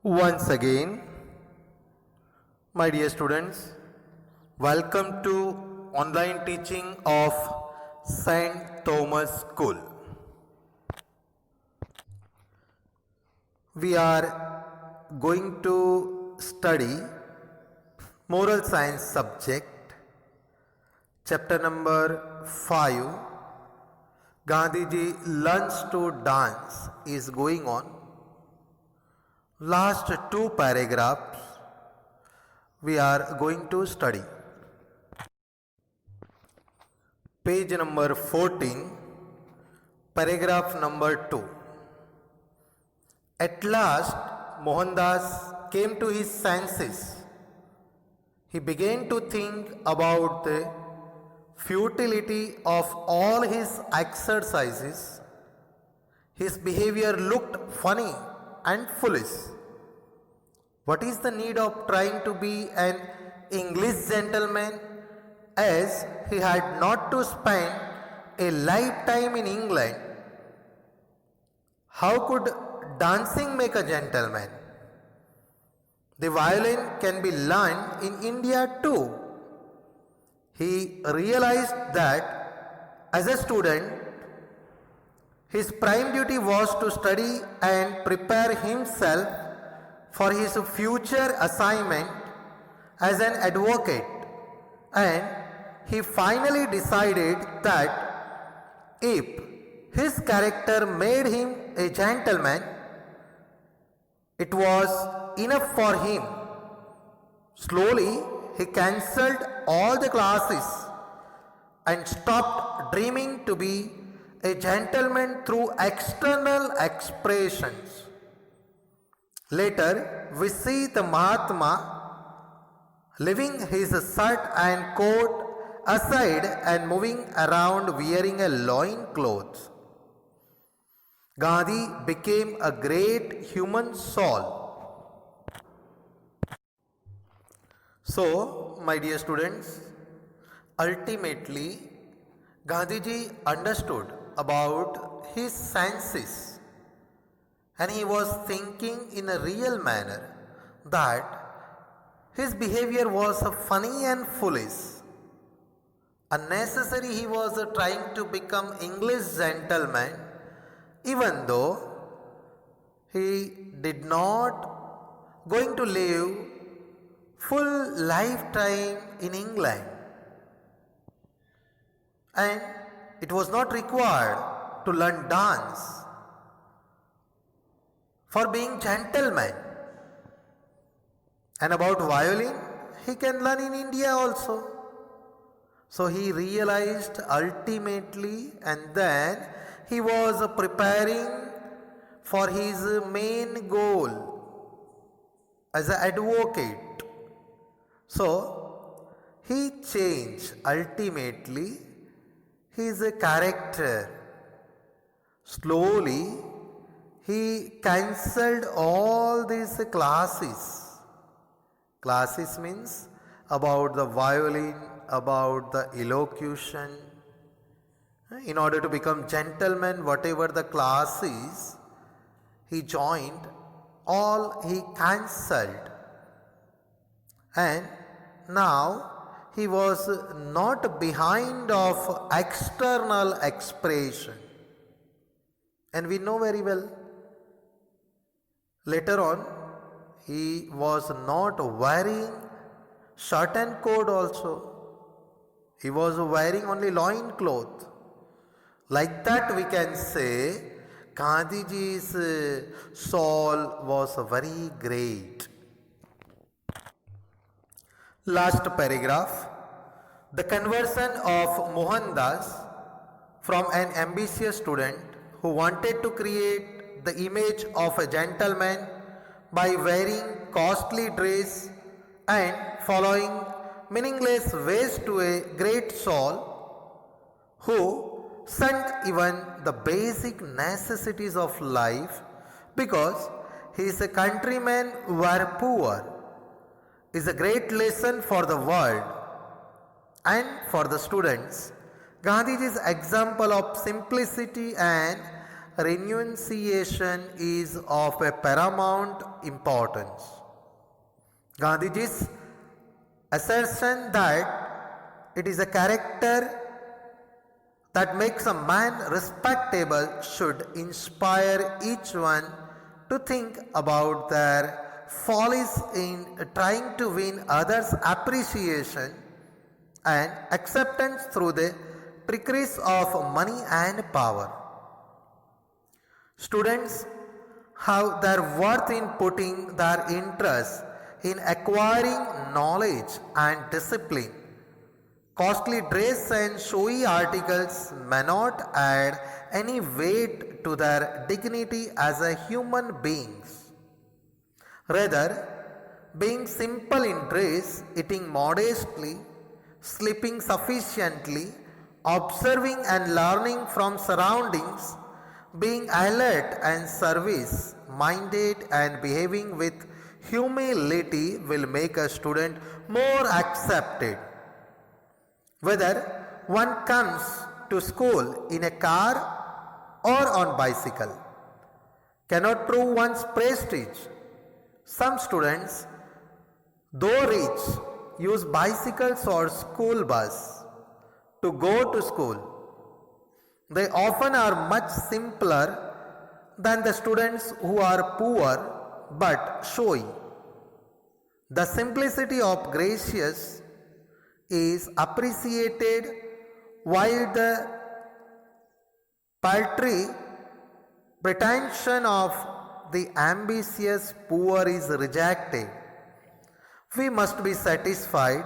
Once again, my dear students, welcome to online teaching of St. Thomas School. We are going to study moral science subject, chapter number 5. Gandhiji learns to dance is going on. Last two paragraphs we are going to study. Page number 14, paragraph number 2. At last, Mohandas came to his senses. He began to think about the futility of all his exercises. His behavior looked funny and foolish. What is the need of trying to be an English gentleman, as he had not to spend a lifetime in England? How could dancing make a gentleman? The violin can be learned in India too. He realized that as a student, his prime duty was to study and prepare himself for his future assignment as an advocate, and he finally decided that if his character made him a gentleman, it was enough for him. Slowly, he cancelled all the classes and stopped dreaming to be a gentleman through external expressions. Later, we see the Mahatma leaving his shirt and coat aside and moving around wearing a loin cloth. Gandhi became a great human soul. So, my dear students, ultimately, Gandhiji understood about his senses, and he was thinking in a real manner that his behavior was funny and foolish. Unnecessary he was trying to become English gentleman, even though he did not going to live full lifetime in England, and it was not required to learn dance for being gentleman. And about violin, he can learn in India also. So he realized ultimately, and then he was preparing for his main goal as an advocate. So he changed ultimately his character. Slowly, he cancelled all these classes. Classes means about the violin, about the elocution. In order to become gentleman, whatever the class is, he joined, all he cancelled. And now he was not behind of external expression. And we know very well, later on, he was not wearing shirt and coat also. He was wearing only loin cloth. Like that we can say Gandhiji's soul was very great. Last paragraph. The conversion of Mohandas from an ambitious student who wanted to create the image of a gentleman by wearing costly dress and following meaningless ways to a great soul who shunned even the basic necessities of life because his countrymen were poor is a great lesson for the world and for the students. Gandhiji's example of simplicity and renunciation is of a paramount importance. Gandhiji's assertion that it is a character that makes a man respectable should inspire each one to think about their follies in trying to win others' appreciation and acceptance through the trickeries of money and power. Students have their worth in putting their interest in acquiring knowledge and discipline. Costly dress and showy articles may not add any weight to their dignity as a human beings. Rather, being simple in dress, eating modestly, sleeping sufficiently, observing and learning from surroundings, being alert and service minded and behaving with humility will make a student more accepted. Whether one comes to school in a car or on bicycle cannot prove one's prestige. Some students, though rich, use bicycles or school bus to go to school. They often are much simpler than the students who are poor but showy. The simplicity of gracious is appreciated while the paltry pretension of the ambitious poor is rejected. We must be satisfied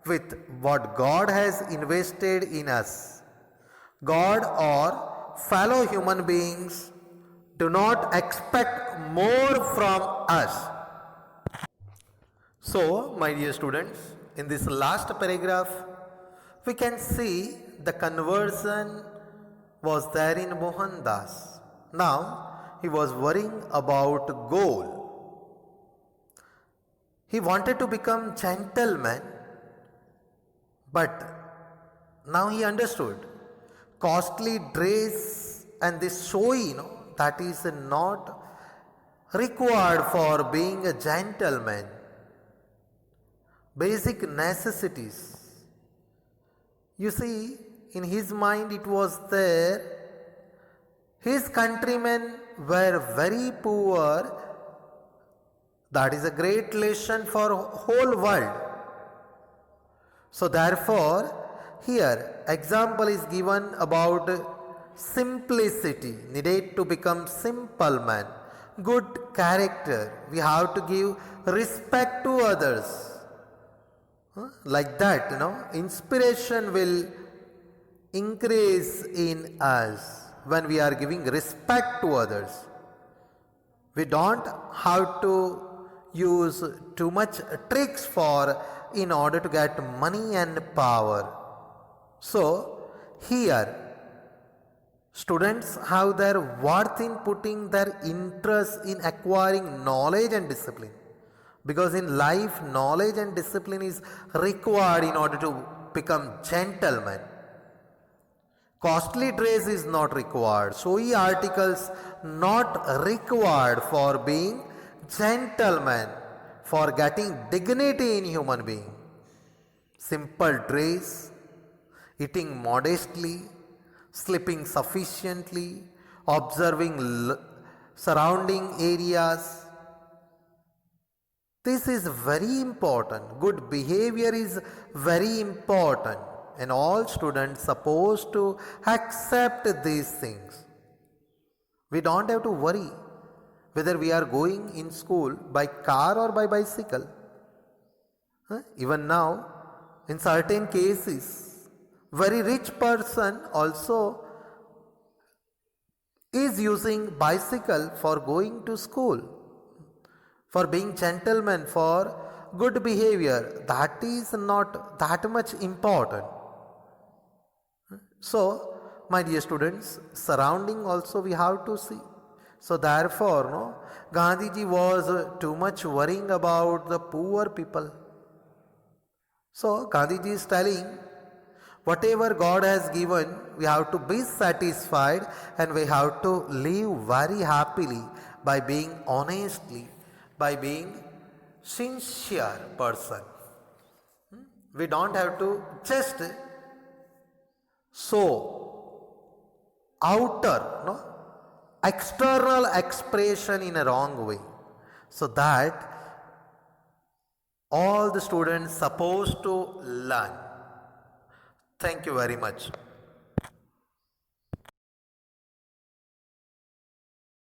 with what God has invested in us. God or fellow human beings do not expect more from us. So, my dear students, in this last paragraph, we can see the conversion was there in Mohandas. Now, he was worrying about goal. He wanted to become gentleman, but now he understood costly dress and this showy, that is not required for being a gentleman. Basic necessities. You see, in his mind it was there. His countrymen were very poor. That is a great lesson for whole world. So therefore, here example is given about simplicity, needed to become simple man, good character. We have to give respect to others. Like that, inspiration will increase in us when we are giving respect to others. We don't have to use too much tricks in order to get money and power. So, here students have their worth in putting their interest in acquiring knowledge and discipline. Because in life, knowledge and discipline is required in order to become gentleman. Costly dress is not required. Showy articles not required for being gentleman, for getting dignity in human being. Simple dress, eating modestly, sleeping sufficiently, observing surrounding areas. This is very important. Good behavior is very important, and all students supposed to accept these things. We don't have to worry whether we are going in school by car or by bicycle. Even now, in certain cases, very rich person also is using bicycle for going to school. For being gentleman, for good behavior, that is not that much important. So, my dear students, surrounding also we have to see. So therefore, Gandhiji was too much worrying about the poor people. So Gandhiji is telling, Whatever God has given, we have to be satisfied and we have to live very happily by being honestly, by being sincere person. We don't have to just show outer, no, external expression in a wrong way. So that all the students supposed to learn. Thank you very much.